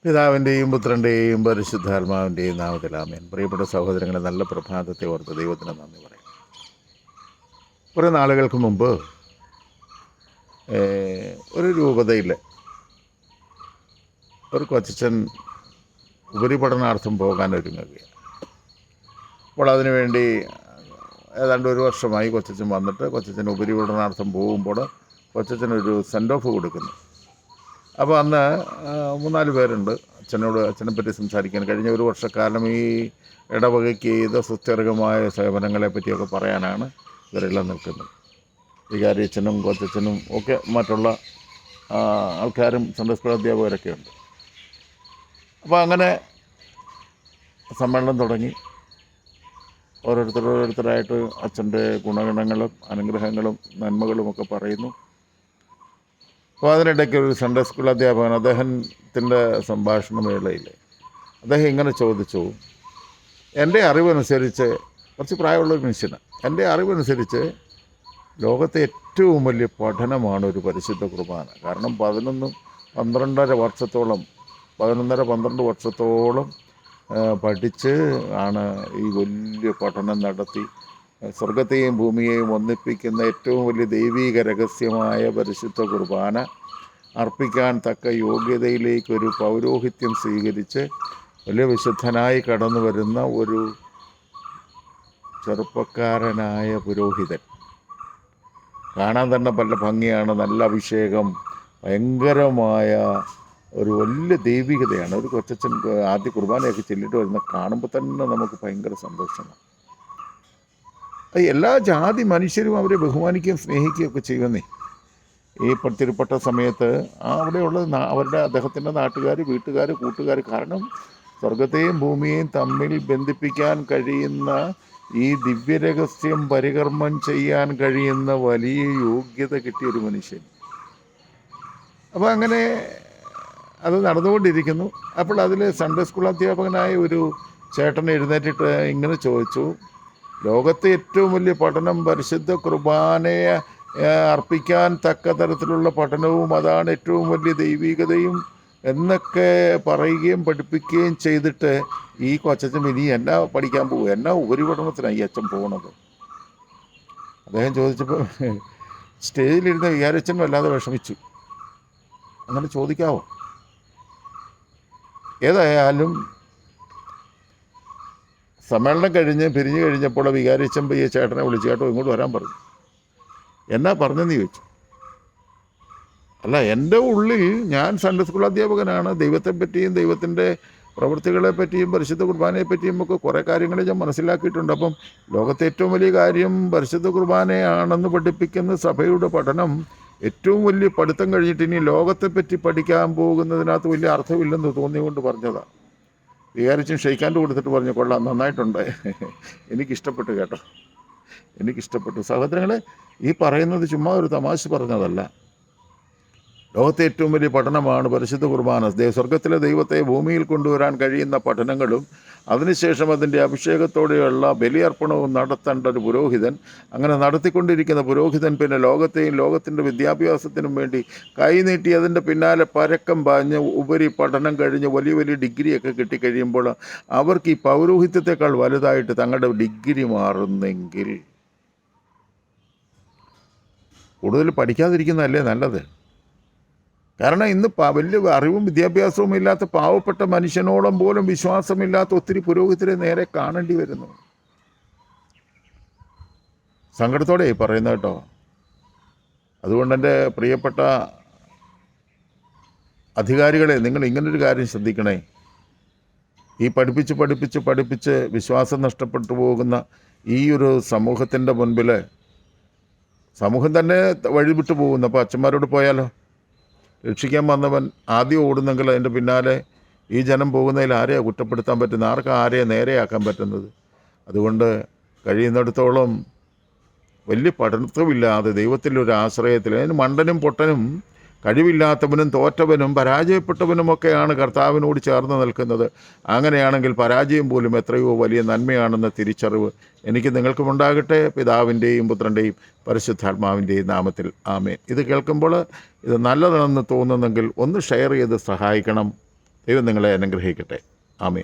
പിതാവിൻ്റെയും പുത്രൻ്റെയും പരിശുദ്ധാത്മാവിൻ്റെയും നാമത്തിൽ ആമേൻ. പ്രിയപ്പെട്ട സഹോദരങ്ങളെ, നല്ല പ്രഭാതത്തെ ഓർത്ത് ദൈവത്തിന് നന്ദി പറയാം. കുറേ നാളുകൾക്ക് മുമ്പ് ഒരു രൂപതയിൽ ഒരു കൊച്ചൻ ഉപരിപഠനാർത്ഥം പോകാനൊരുങ്ങുകയാണ്. അപ്പോൾ അതിനുവേണ്ടി ഏതാണ്ട് ഒരു വർഷമായി കൊച്ചൻ വന്നിട്ട് കൊച്ചൻ ഉപരിപഠനാർത്ഥം പോകുമ്പോൾ കൊച്ചനൊരു സെൻഡ് ഓഫ് കൊടുക്കുന്നു. അപ്പോൾ അന്ന് 3-4 പേരുണ്ട്. അച്ഛനെപ്പറ്റി സംസാരിക്കാൻ കഴിഞ്ഞ ഒരു വർഷക്കാലം ഈ ഇടവകയ്ക്ക് ചെയ്ത സുസ്ഥിരമായ സേവനങ്ങളെ പറ്റിയൊക്കെ പറയാനാണ് ഇവരെല്ലാം നിൽക്കുന്നത്. വികാരി അച്ഛനും കൊച്ചനും ഒക്കെ മറ്റുള്ള ആൾക്കാരും സൺഡേ സ്കൂൾ അധ്യാപകരൊക്കെ ഉണ്ട്. അപ്പോൾ അങ്ങനെ സമ്മേളനം തുടങ്ങി. ഓരോരുത്തരായിട്ട് അച്ഛൻ്റെ ഗുണഗണങ്ങളും അനുഗ്രഹങ്ങളും നന്മകളും ഒക്കെ പറയുന്നു. അപ്പോൾ അതിനിടയ്ക്ക് ഒരു സൺഡേ സ്കൂൾ അധ്യാപകൻ അദ്ദേഹത്തിൻ്റെ സംഭാഷണ വേളയിൽ അദ്ദേഹം ഇങ്ങനെ ചോദിച്ചു, എൻ്റെ അറിവനുസരിച്ച്, കുറച്ച് പ്രായമുള്ളൊരു മനുഷ്യനാണ്, എൻ്റെ അറിവനുസരിച്ച് ലോകത്തെ ഏറ്റവും വലിയ പഠനമാണ് ഒരു പരിശുദ്ധ കുർബാന. കാരണം 11-12 വർഷത്തോളം പഠിച്ച് ആണ് ഈ വലിയ പഠനം നടത്തി സ്വർഗത്തെയും ഭൂമിയെയും ഒന്നിപ്പിക്കുന്ന ഏറ്റവും വലിയ ദൈവീക രഹസ്യമായ പരിശുദ്ധ കുർബാന അർപ്പിക്കാൻ തക്ക യോഗ്യതയിലേക്കൊരു പൗരോഹിത്യം സ്വീകരിച്ച് വലിയ വിശുദ്ധനായി കടന്നു വരുന്ന ഒരു ചെറുപ്പക്കാരനായ പുരോഹിതൻ. കാണാൻ തന്നെ നല്ല ഭംഗിയാണ്, നല്ല അഭിഷേകം, ഭയങ്കരമായ ഒരു വലിയ ദൈവികതയാണ്. ഒരു കൊച്ചൻ ആദ്യ കുർബാനയൊക്കെ ചെല്ലിട്ട് വരുന്ന കാണുമ്പോൾ തന്നെ നമുക്ക് ഭയങ്കര സന്തോഷമാണ്. എല്ലാ ജാതി മനുഷ്യരും അവരെ ബഹുമാനിക്കുകയും സ്നേഹിക്കുകയൊക്കെ ചെയ്യുന്നേ. ഈ തിരുപ്പട്ട സമയത്ത് അവിടെയുള്ള അദ്ദേഹത്തിൻ്റെ നാട്ടുകാർ, വീട്ടുകാർ, കൂട്ടുകാർ, കാരണം സ്വർഗത്തെയും ഭൂമിയെയും തമ്മിൽ ബന്ധിപ്പിക്കാൻ കഴിയുന്ന ഈ ദിവ്യരഹസ്യം പരികർമ്മം ചെയ്യാൻ കഴിയുന്ന വലിയ യോഗ്യത കിട്ടിയൊരു മനുഷ്യൻ. അപ്പോൾ അങ്ങനെ അത് നടന്നുകൊണ്ടിരിക്കുന്നു. അപ്പോൾ അതിൽ സൺഡേ സ്കൂൾ അധ്യാപകനായ ഒരു ചേട്ടൻ എഴുന്നേറ്റിട്ട് ഇങ്ങനെ ചോദിച്ചു, ലോകത്തെ ഏറ്റവും വലിയ പഠനം പരിശുദ്ധ കുർബാനയെ അർപ്പിക്കാൻ തക്ക തരത്തിലുള്ള പഠനവും അതാണ് ഏറ്റവും വലിയ ദൈവികതയും എന്നൊക്കെ പറയുകയും പഠിപ്പിക്കുകയും ചെയ്തിട്ട് ഈ കൊച്ചൻ ഇനി എന്നാ പഠിക്കാൻ പോകും, എന്നാ ഉപരിപഠനത്തിനാണ് ഈ അച്ഛൻ പോകണത്? അദ്ദേഹം ചോദിച്ചപ്പോൾ സ്റ്റേജിലിരുന്ന വികാരച്ചൻ വല്ലാതെ വിഷമിച്ചു. അങ്ങനെ ചോദിക്കാവോ? ഏതായാലും സമ്മേളനം പിരിഞ്ഞു കഴിഞ്ഞപ്പോൾ വികാരിച്ചൻ ഈ ചേട്ടനെ വിളിച്ചു, കേട്ടോ ഇങ്ങോട്ട് വരാൻ പറഞ്ഞു. എന്നാ പറഞ്ഞെന്ന് ചോദിച്ചു. അല്ല, എൻ്റെ ഉള്ളിൽ ഞാൻ സൺഡേ സ്കൂൾ അധ്യാപകനാണ്, ദൈവത്തെപ്പറ്റിയും ദൈവത്തിൻ്റെ പ്രവൃത്തികളെ പറ്റിയും പരിശുദ്ധ കുർബാനയെ പറ്റിയും ഒക്കെ കുറേ കാര്യങ്ങൾ ഞാൻ മനസ്സിലാക്കിയിട്ടുണ്ട്. അപ്പം ലോകത്തെ ഏറ്റവും വലിയ കാര്യം പരിശുദ്ധ കുർബാനയാണെന്ന് പഠിപ്പിക്കുന്ന സഭയുടെ പഠനം ഏറ്റവും വലിയ പഠിത്തം കഴിഞ്ഞിട്ട് ഇനി ലോകത്തെപ്പറ്റി പഠിക്കാൻ പോകുന്നതിനകത്ത് വലിയ അർത്ഥമില്ലെന്ന് തോന്നിയുകൊണ്ട് പറഞ്ഞതാണ്. വികാരിച്ചും ഷെയ്ക്കാൻ്റെ കൊടുത്തിട്ട് പറഞ്ഞു, കൊള്ളാം, നന്നായിട്ടുണ്ട്, എനിക്കിഷ്ടപ്പെട്ടു കേട്ടോ, എനിക്കിഷ്ടപ്പെട്ടു. സഹോദരങ്ങളെ, ഈ പറയുന്നത് ചുമ്മാ ഒരു തമാശ പറഞ്ഞതല്ല. ലോകത്തെ ഏറ്റവും വലിയ പഠനമാണ് പരിശുദ്ധ കുർബാന. സ്വർഗത്തിലെ ദൈവത്തെ ഭൂമിയിൽ കൊണ്ടുവരാൻ കഴിയുന്ന പഠനങ്ങളും അതിനുശേഷം അതിൻ്റെ അഭിഷേകത്തോടെയുള്ള ബലിയർപ്പണവും നടത്തേണ്ട ഒരു പുരോഹിതൻ, അങ്ങനെ നടത്തിക്കൊണ്ടിരിക്കുന്ന പുരോഹിതൻ പിന്നെ ലോകത്തെയും ലോകത്തിൻ്റെ വിദ്യാഭ്യാസത്തിനും വേണ്ടി കൈനീട്ടി അതിൻ്റെ പിന്നാലെ പരക്കം പാഞ്ഞ് ഉപരി പഠനം കഴിഞ്ഞ് വലിയ വലിയ ഡിഗ്രിയൊക്കെ കിട്ടിക്കഴിയുമ്പോൾ അവർക്ക് ഈ പൗരോഹിത്യത്തെക്കാൾ വലുതായിട്ട് തങ്ങളുടെ ഡിഗ്രി മാറുന്നെങ്കിൽ കൂടുതൽ പഠിക്കാതിരിക്കുന്നതല്ലേ നല്ലത്. കാരണം ഇന്ന് വലിയ അറിവും വിദ്യാഭ്യാസവും ഇല്ലാത്ത പാവപ്പെട്ട മനുഷ്യനോളം പോലും വിശ്വാസമില്ലാത്ത ഒത്തിരി പുരോഹിതരെ നേരെ കാണേണ്ടി വരുന്നു. സങ്കടത്തോടെ പറയുന്ന കേട്ടോ. അതുകൊണ്ട് എൻ്റെ പ്രിയപ്പെട്ട അധികാരികളെ, നിങ്ങൾ ഇങ്ങനൊരു കാര്യം ശ്രദ്ധിക്കണേ. ഈ പഠിപ്പിച്ച് വിശ്വാസം നഷ്ടപ്പെട്ടു പോകുന്ന ഈ ഒരു സമൂഹത്തിൻ്റെ മുൻപിൽ സമൂഹം തന്നെ വഴിവിട്ടു പോകുന്നു. അപ്പോൾ അച്ഛന്മാരോട് പോയാലോ? രക്ഷിക്കാൻ വന്നവൻ ആദ്യം ഓടുന്നെങ്കിൽ അതിൻ്റെ പിന്നാലെ ഈ ജനം പോകുന്നതിൽ ആരെയാണ് കുറ്റപ്പെടുത്താൻ പറ്റുന്നത്? ആർക്കാണ് ആരെയാണ് നേരെയാക്കാൻ പറ്റുന്നത്? അതുകൊണ്ട് കഴിയുന്നിടത്തോളം വലിയ പഠനത്വമില്ലാതെ ദൈവത്തിലൊരു ആശ്രയത്തിൽ, അതിന് മണ്ടനും പൊട്ടനും കഴിവില്ലാത്തവനും തോറ്റവനും പരാജയപ്പെട്ടവനുമൊക്കെയാണ് കർത്താവിനോട് ചേർന്ന് നിൽക്കുന്നത്. അങ്ങനെയാണെങ്കിൽ പരാജയം പോലും എത്രയോ വലിയ നന്മയാണെന്ന തിരിച്ചറിവ് എനിക്ക് നിങ്ങൾക്കും ഉണ്ടാകട്ടെ. പിതാവിൻ്റെയും പുത്രൻ്റെയും പരിശുദ്ധാത്മാവിൻ്റെയും നാമത്തിൽ ആമേൻ. ഇത് കേൾക്കുമ്പോൾ ഇത് നല്ലതാണെന്ന് തോന്നുന്നെങ്കിൽ ഒന്ന് ഷെയർ ചെയ്ത് സഹായിക്കണം. ദൈവം നിങ്ങളെ അനുഗ്രഹിക്കട്ടെ. ആമേൻ.